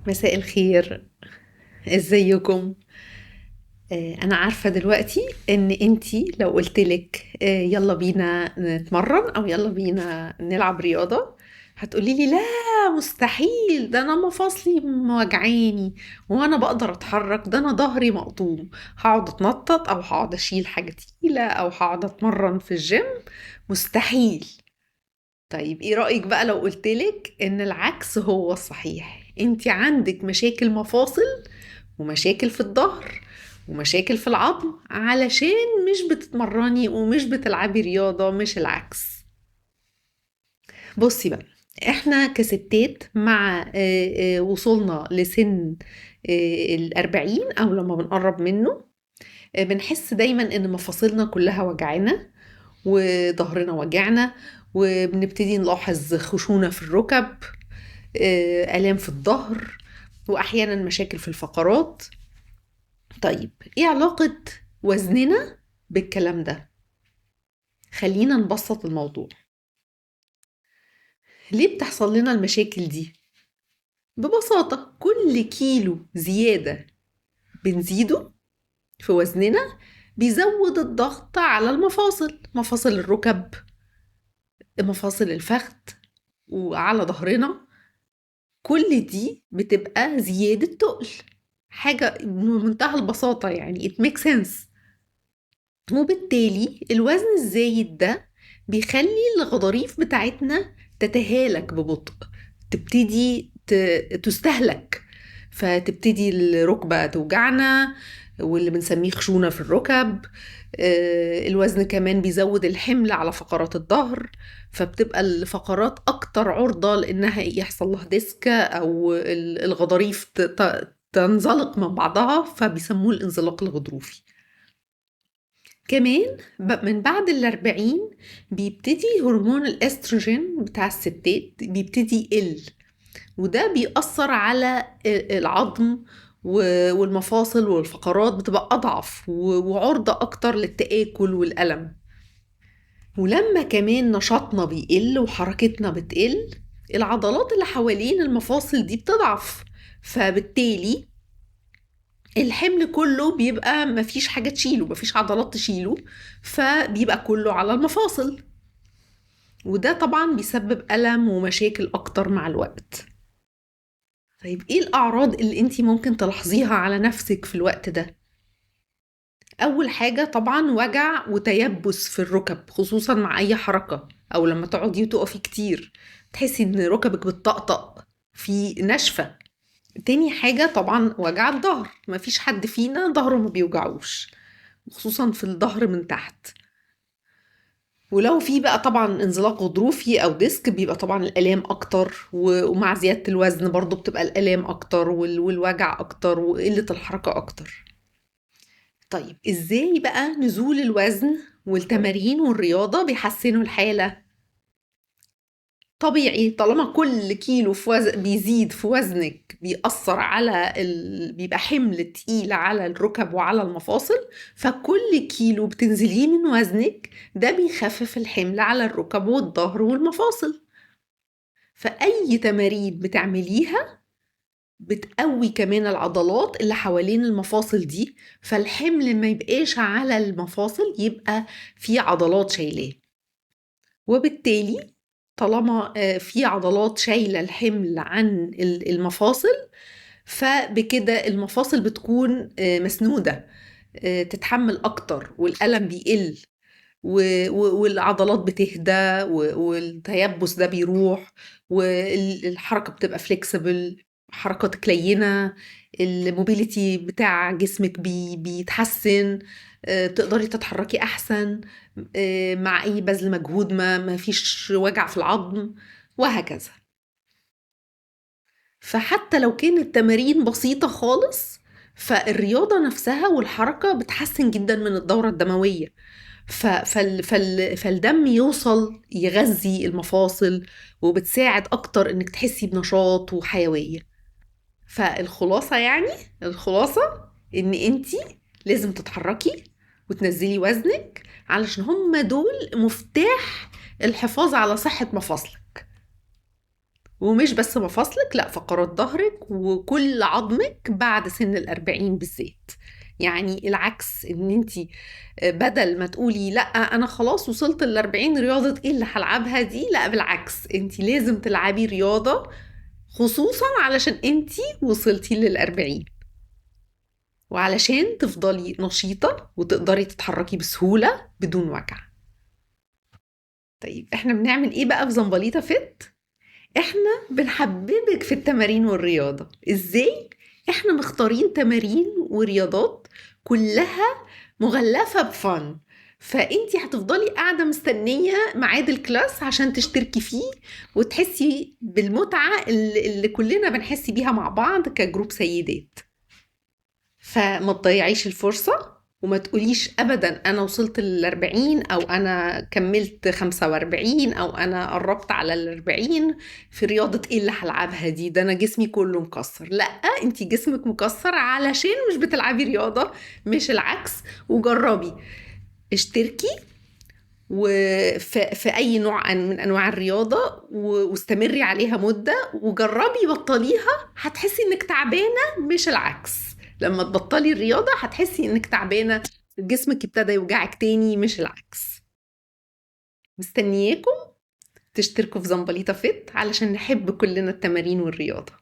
مساء الخير. ازيكم؟ انا عارفة دلوقتي ان انتي لو قلتلك يلا بينا نتمرن او يلا بينا نلعب رياضة، هتقولي لي لا مستحيل، ده انا مفاصلي موجعاني وانا بقدر اتحرك، ده انا ظهري مقطوم. هقعد اتنطط او هقعد اشيل حاجة تقيلة او هقعد اتمرن في الجيم؟ مستحيل. طيب ايه رأيك بقى لو قلتلك ان العكس هو الصحيح؟ انتي عندك مشاكل مفاصل ومشاكل في الظهر ومشاكل في العظم علشان مش بتتمرني ومش بتلعبي رياضة، مش العكس. بصي بقى، احنا كستات مع وصولنا لسن الأربعين أو لما بنقرب منه، بنحس دايما ان مفاصلنا كلها وجعنا وظهرنا وجعنا، وبنبتدي نلاحظ خشونة في الركب، آلام في الظهر، وأحيانا مشاكل في الفقرات. طيب ايه علاقة وزننا بالكلام ده؟ خلينا نبسط الموضوع. ليه بتحصل لنا المشاكل دي؟ ببساطة كل كيلو زيادة بنزيده في وزننا بيزود الضغط على المفاصل، مفاصل الركب، مفاصل الفخذ، وعلى ظهرنا. كل دي بتبقى زيادة تقل، حاجة بمنتهى البساطة، يعني it makes sense. وبالتالي الوزن الزايد ده بيخلي الغضاريف بتاعتنا تتهالك ببطء، تبتدي تستهلك، فتبتدي الركبة توجعنا، واللي بنسميه خشونة في الركب. الوزن كمان بيزود الحمل على فقرات الظهر، فبتبقى الفقرات أكتر عرضة لأنها يحصل لها ديسك أو الغضاريف تنزلق من بعضها، فبيسموه الانزلاق الغضروفي. كمان من بعد الأربعين بيبتدي هرمون الأستروجين بتاع الستات بيبتدي يقل، وده بيأثر على العظم والمفاصل، والفقرات بتبقى أضعف وعرضة أكتر للتآكل والألم. ولما كمان نشاطنا بيقل وحركتنا بتقل، العضلات اللي حوالين المفاصل دي بتضعف، فبالتالي الحمل كله بيبقى مفيش حاجة تشيله، مفيش عضلات تشيله، فبيبقى كله على المفاصل، وده طبعا بيسبب ألم ومشاكل أكتر مع الوقت. طيب ايه الأعراض اللي انتي ممكن تلاحظيها على نفسك في الوقت ده؟ أول حاجة طبعا وجع وتيبس في الركب، خصوصا مع أي حركة أو لما تقعدي وتقفي كتير تحسي إن ركبك بتطقطق، في نشفة. تاني حاجة طبعا وجع الظهر، مفيش حد فينا ظهره ما بيوجعوش، خصوصا في الظهر من تحت. ولو في بقى طبعا انزلاق غضروفي او ديسك بيبقى طبعا الالام اكتر، ومع زيادة الوزن برضو بتبقى الالام اكتر والوجع اكتر وقلة الحركة اكتر. طيب ازاي بقى نزول الوزن والتمارين والرياضة بيحسنوا الحالة؟ طبيعي، طالما كل كيلو في وزن بيزيد في وزنك بيأثر على بيبقى حمل تقيل على الركب وعلى المفاصل، فكل كيلو بتنزليه من وزنك ده بيخفف الحمل على الركب والظهر والمفاصل. فأي تمارين بتعمليها بتقوي كمان العضلات اللي حوالين المفاصل دي، فالحمل ما يبقاش على المفاصل، يبقى في عضلات شايلاه. وبالتالي طالما في عضلات شايلة الحمل عن المفاصل، فبكده المفاصل بتكون مسنودة، تتحمل أكتر والألم بيقل، والعضلات بتهدى والتيبس ده بيروح، والحركة بتبقى فليكسبل، حركاتك لينة، الموبيليتي بتاع جسمك بيتحسن، تقدري تتحركي أحسن، مع أي بذل مجهود ما فيش وجع في العظم، وهكذا. فحتى لو كانت التمارين بسيطة خالص، فالرياضة نفسها والحركة بتحسن جدا من الدورة الدموية، فالدم يوصل يغذي المفاصل، وبتساعد أكتر إنك تحسي بنشاط وحيوية. فالخلاصة يعني، الخلاصة إن أنتي لازم تتحركي وتنزلي وزنك، علشان هم دول مفتاح الحفاظ على صحة مفاصلك. ومش بس مفاصلك، لا، فقرات ظهرك وكل عظمك بعد سن ال40 بالذات. يعني العكس، ان انتي بدل ما تقولي لا انا خلاص وصلت ال40 رياضة ايه اللي هلعبها دي، لا بالعكس، انتي لازم تلعبي رياضة خصوصا علشان انتي وصلتي لل40، وعلشان تفضلي نشيطة وتقدري تتحركي بسهولة بدون وجع. طيب احنا بنعمل ايه بقى في زنبليطة فت؟ احنا بنحببك في التمارين والرياضة. ازاي؟ احنا مختارين تمارين ورياضات كلها مغلفة بفن، فانتي هتفضلي قاعدة مستنية ميعاد الكلاس عشان تشتركي فيه وتحسي بالمتعة اللي كلنا بنحس بيها مع بعض كجروب سيدات. فما تضيعيش الفرصة، وما تقوليش أبدا أنا وصلت ل40 أو أنا كملت 45 أو أنا قربت على ال40 في رياضة إيه اللي هلعبها دي، ده أنا جسمي كله مكسر. لا، أنتي جسمك مكسر علشان مش بتلعبي رياضة، مش العكس. وجربي، اشتركي وفي أي نوع من أنواع الرياضة واستمري عليها مدة، وجربي بطليها، هتحسي إنك تعبانة مش العكس. لما تبطلي الرياضة هتحسي إنك تعبانة، جسمك ابتدى يوجعك تاني مش العكس. مستنياكم تشتركوا في زنبليطة فت علشان نحب كلنا التمارين والرياضة.